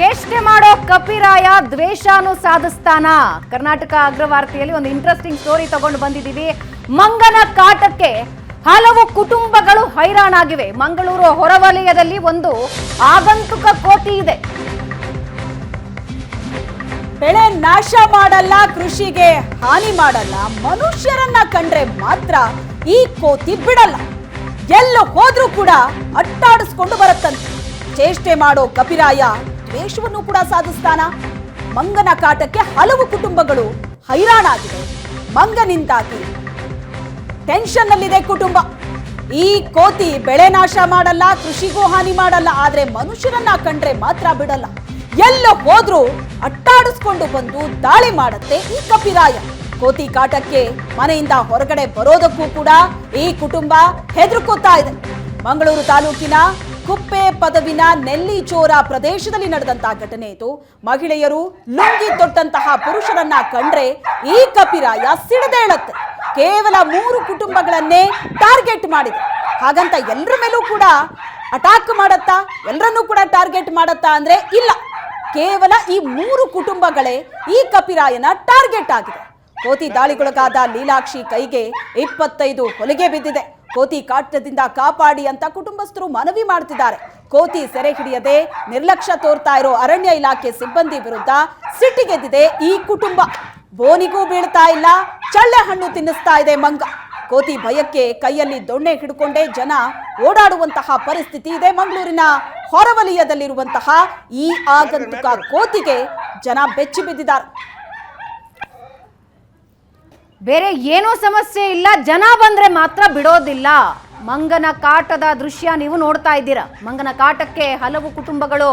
ಚೇಷ್ಟೆ ಮಾಡೋ ಕಪಿರಾಯ ದ್ವೇಷಾನು ಸಾಧಿಸ್ತಾನ. ಕರ್ನಾಟಕ ಅಗ್ರವಾರ್ತೆಯಲ್ಲಿ ಒಂದು ಇಂಟ್ರೆಸ್ಟಿಂಗ್ ಸ್ಟೋರಿ ತಗೊಂಡು ಬಂದಿದ್ದೀವಿ. ಮಂಗನ ಕಾಟಕ್ಕೆ ಹಲವು ಕುಟುಂಬಗಳು ಹೈರಾಣಾಗಿವೆ. ಮಂಗಳೂರು ಹೊರವಲಯದಲ್ಲಿ ಒಂದು ಆಗಂತುಕ ಕೋತಿ ಇದೆ. ಬೆಳೆ ನಾಶ ಮಾಡಲ್ಲ, ಕೃಷಿಗೆ ಹಾನಿ ಮಾಡಲ್ಲ, ಮನುಷ್ಯರನ್ನ ಕಂಡ್ರೆ ಮಾತ್ರ ಈ ಕೋತಿ ಬಿಡಲ್ಲ. ಎಲ್ಲೋ ಹೋದ್ರೂ ಕೂಡ ಅಟ್ಟಾಡಿಸ್ಕೊಂಡು ಬರುತ್ತಂತೆ. ಚೇಷ್ಟೆ ಮಾಡೋ ಕಪಿರಾಯ ದ್ವೇಷವನ್ನು ಕೂಡ ಸಾಧಿಸ್ತಾನ. ಮಂಗನ ಕಾಟಕ್ಕೆ ಹಲವು ಕುಟುಂಬಗಳು ಹೈರಾಣಾಗಿದೆ. ಮಂಗನಿಂದಾಗಿ ಟೆನ್ಷನ್ ನಲ್ಲಿದೆ ಕುಟುಂಬ. ಈ ಕೋತಿ ಬೆಳೆ ನಾಶ ಮಾಡಲ್ಲ, ಕೃಷಿಗೂ ಹಾನಿ ಮಾಡಲ್ಲ, ಆದ್ರೆ ಮನುಷ್ಯರನ್ನ ಕಂಡ್ರೆ ಮಾತ್ರ ಬಿಡಲ್ಲ. ಎಲ್ಲೋ ಹೋದ್ರೂ ಅಟ್ಟಾಡಿಸ್ಕೊಂಡು ಬಂದು ದಾಳಿ ಮಾಡುತ್ತೆ ಈ ಕಪಿರಾಯ. ಕೋತಿ ಕಾಟಕ್ಕೆ ಮನೆಯಿಂದ ಹೊರಗಡೆ ಬರೋದಕ್ಕೂ ಕೂಡ ಈ ಕುಟುಂಬ ಹೆದರ್ಕೋತಾ ಇದೆ. ಮಂಗಳೂರು ತಾಲೂಕಿನ ಕುಪ್ಪೆ ಪದವಿನ ನೆಲ್ಲಿಚೋರ ಪ್ರದೇಶದಲ್ಲಿ ನಡೆದಂತಹ ಘಟನೆ ಇದು. ಮಹಿಳೆಯರು ಲುಂಗಿ ತೊಟ್ಟಂತಹ ಪುರುಷರನ್ನ ಕಂಡ್ರೆ ಈ ಕಪಿರಾಯ ಸಿಡಿದೇಳುತ್ತೆ. ಕೇವಲ 3 ಕುಟುಂಬಗಳನ್ನೇ ಟಾರ್ಗೆಟ್ ಮಾಡಿದೆ. ಹಾಗಂತ ಎಲ್ಲರ ಮೇಲೂ ಕೂಡ ಅಟ್ಯಾಕ್ ಮಾಡತ್ತಾ, ಎಲ್ಲರನ್ನೂ ಕೂಡ ಟಾರ್ಗೆಟ್ ಮಾಡತ್ತಾ ಅಂದ್ರೆ ಇಲ್ಲ. ಕೇವಲ ಈ 3 ಕುಟುಂಬಗಳೇ ಈ ಕಪಿರಾಯನ ಟಾರ್ಗೆಟ್ ಆಗಿದೆ. ಕೋತಿ ದಾಳಿಗೊಳಗಾದ ಲೀಲಾಕ್ಷಿ ಕೈಗೆ 25 ಹೊಲಿಗೆ ಬಿದ್ದಿದೆ. ಕೋತಿ ಕಾಟದಿಂದ ಕಾಪಾಡಿ ಅಂತ ಕುಟುಂಬಸ್ಥರು ಮನವಿ ಮಾಡ್ತಿದ್ದಾರೆ. ಕೋತಿ ಸೆರೆ ಹಿಡಿಯದೆ ನಿರ್ಲಕ್ಷ್ಯ ತೋರ್ತಾ ಇರೋ ಅರಣ್ಯ ಇಲಾಖೆ ಸಿಬ್ಬಂದಿ ವಿರುದ್ಧ ಸಿಟ್ಟಿಗೆದ್ದಿದೆ ಈ ಕುಟುಂಬ. ಬೋನಿಗೂ ಬೀಳ್ತಾ ಇಲ್ಲ, ಚಳ್ಳೆ ಹಣ್ಣು ತಿನ್ನಿಸ್ತಾ ಇದೆ ಮಂಗ. ಕೋತಿ ಭಯಕ್ಕೆ ಕೈಯಲ್ಲಿ ದೊಣ್ಣೆ ಹಿಡ್ಕೊಂಡೇ ಜನ ಓಡಾಡುವಂತಹ ಪರಿಸ್ಥಿತಿ ಇದೆ. ಮಂಗಳೂರಿನ ಹೊರವಲಯದಲ್ಲಿರುವಂತಹ ಈ ಆಗಂತುಕ ಕೋತಿಗೆ ಜನ ಬೆಚ್ಚಿ ಬಿದ್ದಿದ್ದಾರೆ. ಬೇರೆ ಏನೂ ಸಮಸ್ಯೆ ಇಲ್ಲ, ಜನ ಬಂದ್ರೆ ಮಾತ್ರ ಬಿಡೋದಿಲ್ಲ. ಮಂಗನ ಕಾಟದ ದೃಶ್ಯ ನೀವು ನೋಡ್ತಾ ಇದ್ದೀರಾ. ಮಂಗನ ಕಾಟಕ್ಕೆ ಹಲವು ಕುಟುಂಬಗಳು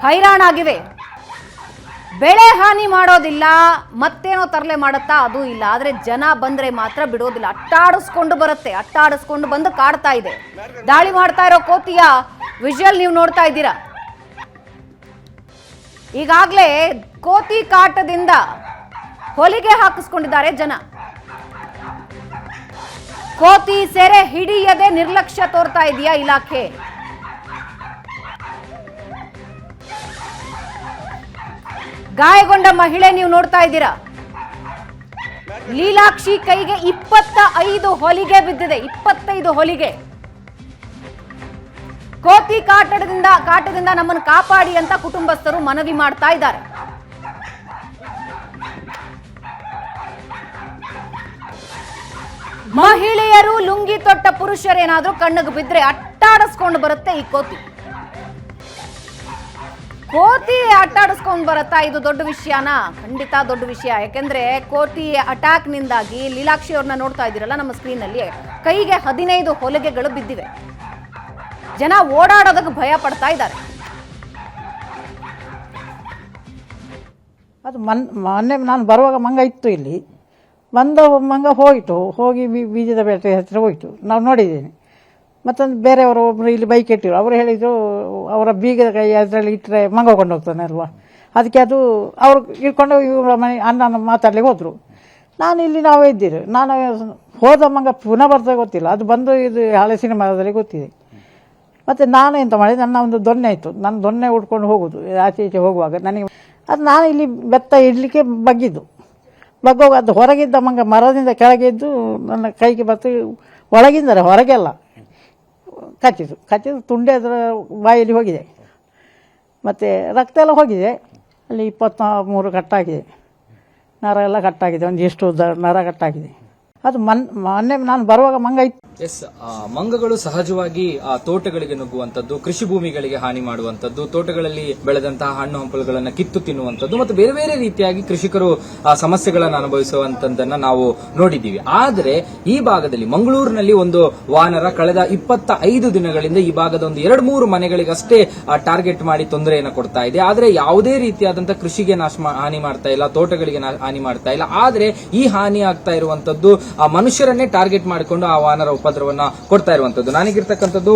ಹೈರಾಣಾಗಿವೆ. ಬೆಳೆ ಹಾನಿ ಮಾಡೋದಿಲ್ಲ, ಮತ್ತೇನೋ ತರಲೆ ಮಾಡುತ್ತಾ ಅದು ಇಲ್ಲ. ಆದ್ರೆ ಜನ ಬಂದ್ರೆ ಮಾತ್ರ ಬಿಡೋದಿಲ್ಲ. ಅಟ್ಟಾಡಿಸ್ಕೊಂಡು ಬರುತ್ತೆ, ಅಟ್ಟಾಡಿಸ್ಕೊಂಡು ಬಂದು ಕಾಡ್ತಾ ಇದೆ. ದಾಳಿ ಮಾಡ್ತಾ ಇರೋ ಕೋತಿಯ ವಿಜುವಲ್ ನೀವು ನೋಡ್ತಾ ಇದ್ದೀರಾ. ಈಗಾಗಲೇ ಕೋತಿ ಕಾಟದಿಂದ ಹೊಲಿಗೆ ಹಾಕಿಸ್ಕೊಂಡಿದ್ದಾರೆ ಜನ. ಕೋತಿ ಸೆರೆ ಹಿಡಿಯದೆ ನಿರ್ಲಕ್ಷ್ಯ ತೋರ್ತಾ ಇದೆಯಾ ಇಲಾಖೆ? ಗಾಯಗೊಂಡ ಮಹಿಳೆ ನೀವು ನೋಡ್ತಾ ಇದ್ದೀರಾ. ಲೀಲಾಕ್ಷಿ ಕೈಗೆ 25 ಹೊಲಿಗೆ ಬಿದ್ದಿದೆ. 25 ಹೊಲಿಗೆ. ಕೋತಿ ಕಾಟದಿಂದ ನಮ್ಮನ್ನು ಕಾಪಾಡಿ ಅಂತ ಕುಟುಂಬಸ್ಥರು ಮನವಿ ಮಾಡ್ತಾ ಇದ್ದಾರೆ. ಮಹಿಳೆಯರು ಲುಂಗಿ ತೊಟ್ಟ ಪುರುಷರೇನಾದ್ರೂ ಕಣ್ಣಿಗೆ ಬಿದ್ರೆ ಅಟ್ಟಾಡಿಸ್ಕೊಂಡು ಬರುತ್ತೆ ಈ ಕೋತಿ. ಕೋತಿ ಅಟ್ಟಾಡಿಸ್ಕೊಂಡು ಬರುತ್ತಾ? ಇದು ದೊಡ್ಡ ವಿಷಯನಾ? ಖಂಡಿತ ದೊಡ್ಡ ವಿಷಯ. ಯಾಕೆಂದ್ರೆ ಕೋತಿ ಅಟ್ಯಾಕ್ ನಿಂದಾಗಿ ಲೀಲಾಕ್ಷಿ ಅವ್ರನ್ನ ನೋಡ್ತಾ ಇದ್ದೀರಲ್ಲ ನಮ್ಮ ಸ್ಕ್ರೀನ್ ಅಲ್ಲಿ, ಕೈಗೆ 15 ಹೊಲಿಗೆಗಳು ಬಿದ್ದಿವೆ. ಜನ ಓಡಾಡೋದಕ್ಕೆ ಭಯ ಪಡ್ತಾ ಇದ್ದಾರೆ. ಅದು ಮೊನ್ನೆ ನಾನು ಬರುವಾಗ ಮಂಗ ಇತ್ತು ಇಲ್ಲಿ. ಬಂದ ಮಂಗ ಹೋಗಿ ಬೀಜದ ಬೇಟೆ ಹತ್ತಿರ ಹೋಯಿತು. ನಾವು ನೋಡಿದ್ದೇನೆ. ಮತ್ತೊಂದು ಬೇರೆಯವರು ಒಬ್ಬರು ಇಲ್ಲಿ ಬೈಕ್ ಇಟ್ಟಿರು. ಅವರು ಹೇಳಿದರು ಅವರ ಬೀಗದ ಕೈ ಅದರಲ್ಲಿ ಇಟ್ಟರೆ ಮಂಗ ಕೊಂಡೋಗ್ತಾನೆ ಅಲ್ವಾ, ಅದಕ್ಕೆ ಅದು ಅವರು ಇಟ್ಕೊಂಡು ಇವರ ಮನೆ ಅಣ್ಣನ ಮಾತಾಡ್ಲಿಕ್ಕೆ ಹೋದರು. ನಾನು ಇಲ್ಲಿ ನಾವೇ ಇದ್ದೀರಿ. ನಾನು ಹೋದ ಮಂಗ ಪುನಃ ಬರ್ತದೆ ಗೊತ್ತಿಲ್ಲ. ಅದು ಬಂದು ಇದು ಹಳೆ ಸಿನಿಮಾದಲ್ಲಿ ಗೊತ್ತಿದೆ. ಮತ್ತು ನಾನು ಎಂತ ಮಾಡಿದೆ, ನನ್ನ ಒಂದು ದೊಣ್ಣೆ ಇತ್ತು. ನಾನು ದೊಣ್ಣೆ ಉಟ್ಕೊಂಡು ಹೋಗೋದು ಆಚೆ ಈಚೆ ಹೋಗುವಾಗ. ನನಗೆ ಅದು ನಾನು ಇಲ್ಲಿ ಬೆತ್ತ ಇಡಲಿಕ್ಕೆ ಬಗ್ಗೋಗ ಅದು ಹೊರಗಿದ್ದ ಮಂಗ ಮರದಿಂದ ಕೆಳಗಿದ್ದು ನನ್ನ ಕೈಗೆ ಬತ್ತು ಒಳಗಿಂದರೆ ಹೊರಗೆಲ್ಲ ಕಚ್ಚಿತು. ತುಂಡೆ ಅದರ ಬಾಯಲ್ಲಿ ಹೋಗಿದೆ. ಮತ್ತು ರಕ್ತ ಎಲ್ಲ ಹೋಗಿದೆ. ಅಲ್ಲಿ 23 ಕಟ್ಟಾಗಿದೆ. ನರ ಎಲ್ಲ ಕಟ್ಟಾಗಿದೆ. ಒಂದು ಎಷ್ಟು ನರ ಕಟ್ಟಾಗಿದೆ. ಅದು ಮೊನ್ನೆ ನಾನು ಬರುವಾಗ ಮಂಗ ಇತ್ತು. ಎಸ್, ಮಂಗಗಳು ಸಹಜವಾಗಿ ತೋಟಗಳಿಗೆ ನುಗ್ಗುವಂತದ್ದು, ಕೃಷಿ ಭೂಮಿಗಳಿಗೆ ಹಾನಿ ಮಾಡುವಂತದ್ದು, ತೋಟಗಳಲ್ಲಿ ಬೆಳೆದಂತಹ ಹಣ್ಣು ಹಂಪಲುಗಳನ್ನು ಕಿತ್ತು ತಿನ್ನುವಂತದ್ದು ಮತ್ತು ಬೇರೆ ಬೇರೆ ರೀತಿಯಾಗಿ ಕೃಷಿಕರು ಸಮಸ್ಯೆಗಳನ್ನು ಅನುಭವಿಸುವಂತದ್ದನ್ನ ನಾವು ನೋಡಿದ್ದೀವಿ. ಆದರೆ ಈ ಭಾಗದಲ್ಲಿ ಮಂಗಳೂರಿನಲ್ಲಿ ಒಂದು ವಾನರ ಕಳೆದ 25 ದಿನಗಳಿಂದ ಈ ಭಾಗದ ಒಂದು 2-3 ಮನೆಗಳಿಗಷ್ಟೇ ಟಾರ್ಗೆಟ್ ಮಾಡಿ ತೊಂದರೆಯನ್ನು ಕೊಡ್ತಾ ಇದೆ. ಆದರೆ ಯಾವುದೇ ರೀತಿಯಾದಂತಹ ಕೃಷಿಗೆ ಹಾನಿ ಮಾಡ್ತಾ ಇಲ್ಲ, ತೋಟಗಳಿಗೆ ಹಾನಿ ಮಾಡ್ತಾ ಇಲ್ಲ. ಆದರೆ ಈ ಹಾನಿ ಆಗ್ತಾ ಇರುವಂತದ್ದು ಮನುಷ್ಯರನ್ನೇ ಟಾರ್ಗೆಟ್ ಮಾಡಿಕೊಂಡು ಆ ವಾನರ ಉಪದ್ರವನ್ನ ಕೊಡ್ತಾ ಇರುವಂತದ್ದು. ನಾನೀಗಿರ್ತಕ್ಕಂಥದ್ದು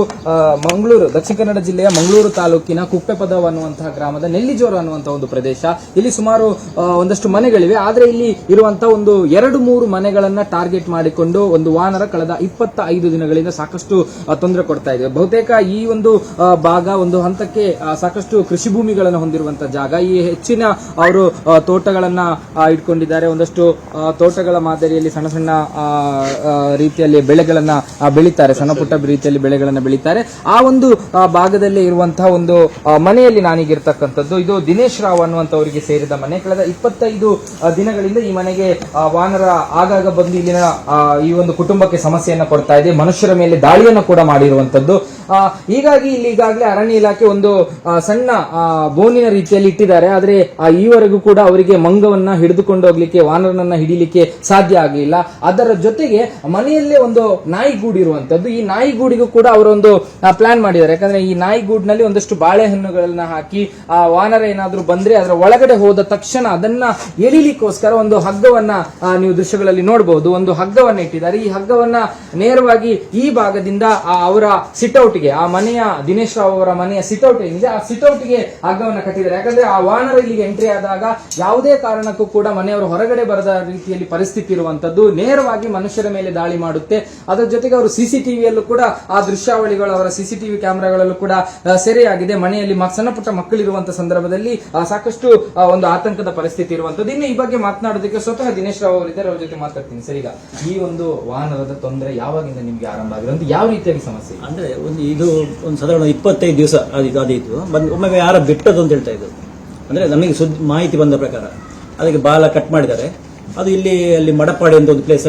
ಮಂಗಳೂರು, ದಕ್ಷಿಣ ಕನ್ನಡ ಜಿಲ್ಲೆಯ ಮಂಗಳೂರು ತಾಲೂಕಿನ ಕುಪ್ಪೆಪದವ ಅನ್ನುವಂತಹ ಗ್ರಾಮದ ನೆಲ್ಲಿಜೋರ ಅನ್ನುವಂತಹ ಒಂದು ಪ್ರದೇಶ. ಇಲ್ಲಿ ಸುಮಾರು ಒಂದಷ್ಟು ಮನೆಗಳಿವೆ. ಆದ್ರೆ ಇಲ್ಲಿ ಇರುವಂತಹ ಒಂದು 2-3 ಮನೆಗಳನ್ನ ಟಾರ್ಗೆಟ್ ಮಾಡಿಕೊಂಡು ಒಂದು ವಾನರ ಕಳೆದ 25 ದಿನಗಳಿಂದ ಸಾಕಷ್ಟು ತೊಂದರೆ ಕೊಡ್ತಾ ಇದೆ. ಬಹುತೇಕ ಈ ಒಂದು ಭಾಗ ಒಂದು ಹಂತಕ್ಕೆ ಸಾಕಷ್ಟು ಕೃಷಿ ಭೂಮಿಗಳನ್ನು ಹೊಂದಿರುವಂತಹ ಜಾಗ. ಈ ಹೆಚ್ಚಿನ ಅವರು ತೋಟಗಳನ್ನ ಇಟ್ಕೊಂಡಿದ್ದಾರೆ. ಒಂದಷ್ಟು ತೋಟಗಳ ಮಾದರಿಯಲ್ಲಿ ಸಣ್ಣ ಸಣ್ಣ ರೀತಿಯಲ್ಲಿ ಬೆಳೆಗಳನ್ನ ಬೆಳೀತಾರೆ, ಸಣ್ಣ ಪುಟ್ಟ ರೀತಿಯಲ್ಲಿ ಬೆಳೆಗಳನ್ನ ಬೆಳೀತಾರೆ. ಆ ಒಂದು ಭಾಗದಲ್ಲಿ ಇರುವಂತಹ ಒಂದು ಮನೆಯಲ್ಲಿ ನಾನೀಗಿರ್ತಕ್ಕಂಥದ್ದು ಇದು ದಿನೇಶ್ ರಾವ್ ಅನ್ನುವಂಥವರಿಗೆ ಸೇರಿದ ಮನೆ. ಕಳೆದ 25 ದಿನಗಳಿಂದ ಈ ಮನೆಗೆ ವಾನರ ಆಗಾಗ ಬಂದು ಇಲ್ಲಿನ ಈ ಒಂದು ಕುಟುಂಬಕ್ಕೆ ಸಮಸ್ಯೆಯನ್ನ ಕೊಡ್ತಾ ಇದೆ. ಮನುಷ್ಯರ ಮೇಲೆ ದಾಳಿಯನ್ನು ಕೂಡ ಮಾಡಿರುವಂತದ್ದು. ಹೀಗಾಗಿ ಇಲ್ಲಿ ಈಗಾಗಲೇ ಅರಣ್ಯ ಇಲಾಖೆ ಒಂದು ಸಣ್ಣ ಬೋನಿನ ರೀತಿಯಲ್ಲಿ ಇಟ್ಟಿದ್ದಾರೆ. ಆದ್ರೆ ಈವರೆಗೂ ಕೂಡ ಅವರಿಗೆ ಮಂಗವನ್ನ ಹಿಡಿದುಕೊಂಡು ಹೋಗ್ಲಿಕ್ಕೆ, ವಾನರನನ್ನ ಹಿಡಿಲಿಕ್ಕೆ ಸಾಧ್ಯ ಆಗಲಿಲ್ಲ. ಅದರ ಜೊತೆಗೆ ಮನೆಯಲ್ಲೇ ಒಂದು ನಾಯಿಗೂಡು ಇರುವಂತದ್ದು. ಈ ನಾಯಿಗೂಡಿಗೂ ಕೂಡ ಅವರೊಂದು ಪ್ಲಾನ್ ಮಾಡಿದ್ದಾರೆ. ಯಾಕಂದ್ರೆ ಈ ನಾಯಿಗೂಡಿನಲ್ಲಿ ಒಂದಷ್ಟು ಬಾಳೆಹಣ್ಣುಗಳನ್ನ ಹಾಕಿ ಆ ವಾನರ ಏನಾದ್ರೂ ಬಂದ್ರೆ ಅದರ ಒಳಗಡೆ ಹೋದ ತಕ್ಷಣ ಅದನ್ನ ಎಳಿಲಿಕ್ಕೋಸ್ಕರ ಒಂದು ಹಗ್ಗವನ್ನ ನೀವು ದೃಶ್ಯಗಳಲ್ಲಿ ನೋಡಬಹುದು. ಒಂದು ಹಗ್ಗವನ್ನ ಇಟ್ಟಿದ್ದಾರೆ. ಈ ಹಗ್ಗವನ್ನ ನೇರವಾಗಿ ಈ ಭಾಗದಿಂದ ಅವರ ಸಿಟೌಟ್ಗೆ, ಆ ಮನೆಯ ದಿನೇಶ್ ರಾವ್ ಅವರ ಮನೆಯ ಸಿಟೌಟ್ ಏನಿದೆ ಆ ಸಿಟೌಟ್ಗೆ ಹಗ್ಗವನ್ನ ಕಟ್ಟಿದ್ದಾರೆ. ಯಾಕಂದ್ರೆ ಆ ವಾನರ ಇಲ್ಲಿಗೆ ಎಂಟ್ರಿ ಆದಾಗ ಯಾವುದೇ ಕಾರಣಕ್ಕೂ ಕೂಡ ಮನೆಯವರು ಹೊರಗಡೆ ಬರದ ರೀತಿಯಲ್ಲಿ ಪರಿಸ್ಥಿತಿ ಇರುವಂತದ್ದು. ನೇರವಾಗಿ ಮನುಷ್ಯರ ಮೇಲೆ ದಾಳಿ ಮಾಡುತ್ತೆ. ಅದರ ಜೊತೆಗೆ ಅವರು ಸಿಸಿಟಿವಿಯಲ್ಲೂ ಕೂಡ ಆ ದೃಶ್ಯಾವಳಿಗಳು ಅವರ ಸಿಸಿಟಿವಿ ಕ್ಯಾಮೆರಾಗಳಲ್ಲೂ ಕೂಡ ಸೆರೆಯಾಗಿದೆ. ಮನೆಯಲ್ಲಿ ಸಣ್ಣ ಪುಟ್ಟ ಮಕ್ಕಳಿರುವಂತಹ ಸಂದರ್ಭದಲ್ಲಿ ಸಾಕಷ್ಟು ಒಂದು ಆತಂಕದ ಪರಿಸ್ಥಿತಿ ಇರುವಂತದ್ದು. ಇನ್ನು ಈ ಬಗ್ಗೆ ಮಾತನಾಡೋದಕ್ಕೆ ಸ್ವತಃ ದಿನೇಶ್ ರಾವ್ ಅವರಿದ್ದಾರೆ, ಅವ್ರ ಜೊತೆ ಮಾತಾಡ್ತೀನಿ. ಸರ್, ಈಗ ಈ ಒಂದು ವಾಹನದ ತೊಂದರೆ ಯಾವಾಗಿಂದ ನಿಮ್ಗೆ ಆರಂಭ ಆಗಿರೋದು, ಯಾವ ರೀತಿಯಾಗಿ ಸಮಸ್ಯೆ? ಅಂದ್ರೆ ಇದು ಒಂದು ಸಾಧಾರಣ 25 ದಿವಸ ಅದಿತ್ತು. ಒಮ್ಮೆ ಯಾರ ಬಿಟ್ಟದ್ದು ಅಂತ ಹೇಳ್ತಾ ಇದ್ರು. ಅಂದ್ರೆ ನಮಗೆ ಮಾಹಿತಿ ಬಂದ ಪ್ರಕಾರ ಅದಕ್ಕೆ ಬಾಲ ಕಟ್ ಮಾಡಿದ್ದಾರೆ. ಅದು ಅಲ್ಲಿ ಮಡಪಾಡಿ ಅಂತ ಒಂದು ಪ್ಲೇಸ್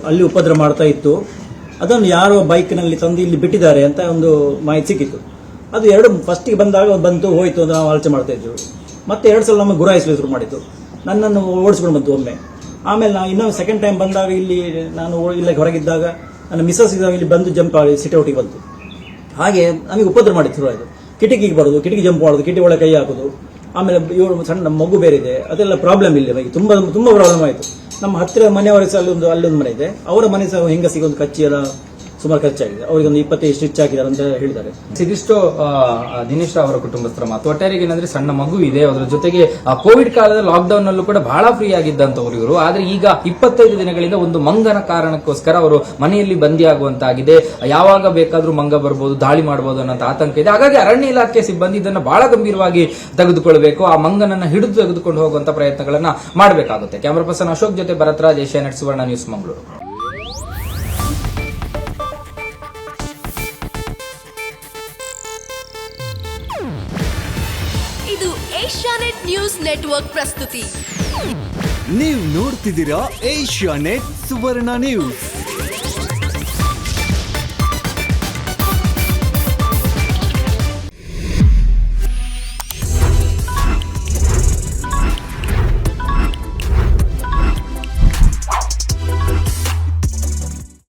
ಅಲ್ಲಿ ಉಪದ್ರ ಮಾಡ್ತಾ ಇತ್ತು. ಅದನ್ನು ಯಾರೋ ಬೈಕ್ನಲ್ಲಿ ತಂದು ಇಲ್ಲಿ ಬಿಟ್ಟಿದ್ದಾರೆ ಅಂತ ಒಂದು ಮಾಹಿತಿ ಸಿಕ್ಕಿತ್ತು. ಅದು ಫಸ್ಟಿಗೆ ಬಂದಾಗ ಬಂತು ಹೋಯ್ತು ಅಂತ ನಾವು ಆಲೋಚನೆ ಮಾಡ್ತಾ ಇದ್ವಿ. ಮತ್ತೆ 2 ಸಲ ನಮಗೆ ಗುರಾಯಿಸಲು ಶುರು ಮಾಡಿತ್ತು. ನನ್ನನ್ನು ಓಡಿಸ್ಕೊಂಡು ಬಂತು ಒಮ್ಮೆ. ಆಮೇಲೆ ನಾವು ಇನ್ನೊಂದು ಸೆಕೆಂಡ್ ಟೈಮ್ ಬಂದಾಗ ಇಲ್ಲಿ ನಾನು ಇಲ್ಲ ಹೊರಗಿದ್ದಾಗ ನನ್ನ ಮಿಸಸ್ ಇಲ್ಲಿ ಬಂದು ಜಂಪ್ ಆಗಿ ಸಿಟೌಟಿಗೆ ಬಂತು. ಹಾಗೆ ನಮಗೆ ಉಪದ್ರ ಮಾಡಿತ್ತು ಶುರುವಾಯಿತು. ಕಿಟಕಿಗೆ ಬರೋದು, ಕಿಟಕಿ ಜಂಪ್ ಮಾಡೋದು, ಕಿಟಕಿ ಒಳಗೆ ಕೈ ಹಾಕೋದು. ಆಮೇಲೆ ಇವರು ಸಣ್ಣ ಮಗು ಬೇರೆ ಇದೆ, ಅದೆಲ್ಲ ಪ್ರಾಬ್ಲಮ್ ಇಲ್ಲ. ನಮಗೆ ತುಂಬಾ ತುಂಬಾ ಪ್ರಾಬ್ಲಮ್ ಆಯಿತು. ನಮ್ಮ ಹತ್ತಿರ ಮನೆಯವರ ಸಹ ಅಲ್ಲೊಂದು ಮನೆ ಇದೆ, ಅವರ ಮನೆ ಸಹ ಹೆಂಗಸಿಗೆ ಒಂದು ಕಚ್ಚಿ ಎಲ್ಲ ಸುಮಾರು ಖರ್ಚಾಗಿದೆ. ಅವರಿಗೆ ಒಂದು 25 ಸ್ಟಿಚ್ ಹಾಕಿದ್ದಾರೆ ಅಂತ ಹೇಳಿದ್ದಾರೆ. ಇದಿಷ್ಟು ದಿನೇಶ್ ರಾವ್ ಅವರ ಕುಟುಂಬಸ್ಥರ ಮಾತು. ಒಟ್ಟಾರೆಗೆ ಏನಂದ್ರೆ ಸಣ್ಣ ಮಗು ಇದೆ, ಅದರ ಜೊತೆಗೆ ಕೋವಿಡ್ ಕಾಲದ ಲಾಕ್ಡೌನ್ ನಲ್ಲೂ ಕೂಡ ಬಹಳ ಫ್ರೀ ಆಗಿದ್ದಂತವ್ರು ಇವರು. ಆದ್ರೆ ಈಗ 25 ದಿನಗಳಿಂದ ಒಂದು ಮಂಗನ ಕಾರಣಕ್ಕೋಸ್ಕರ ಅವರು ಮನೆಯಲ್ಲಿ ಬಂದಿಯಾಗುವಂತಾಗಿದೆ. ಯಾವಾಗ ಬೇಕಾದ್ರೂ ಮಂಗ ಬರ್ಬೋದು, ದಾಳಿ ಮಾಡಬಹುದು ಅನ್ನೋ ಆತಂಕ ಇದೆ. ಹಾಗಾಗಿ ಅರಣ್ಯ ಇಲಾಖೆ ಸಿಬ್ಬಂದಿ ಇದನ್ನ ಬಹಳ ಗಂಭೀರವಾಗಿ ತೆಗೆದುಕೊಳ್ಬೇಕು. ಆ ಮಂಗನನ್ನ ಹಿಡಿದು ತೆಗೆದುಕೊಂಡು ಹೋಗುವಂತ ಪ್ರಯತ್ನಗಳನ್ನ ಮಾಡಬೇಕಾಗುತ್ತೆ. ಕ್ಯಾಮರಾ ಪರ್ಸನ್ ಅಶೋಕ್ ಜೊತೆ ಭರತ್ರಾಜ್, ಏಷ್ಯಾನೆಟ್ ಸುವರ್ಣ ನ್ಯೂಸ್, ಮಂಗಳೂರು. ಇದು ಏಷ್ಯಾನೆಟ್ ನ್ಯೂಸ್ ನೆಟ್ವರ್ಕ್ ಪ್ರಸ್ತುತಿ. ನೀವು ನೋಡ್ತಿದ್ದೀರಾ ಏಷ್ಯಾನೆಟ್ ಸುವರ್ಣ ನ್ಯೂಸ್.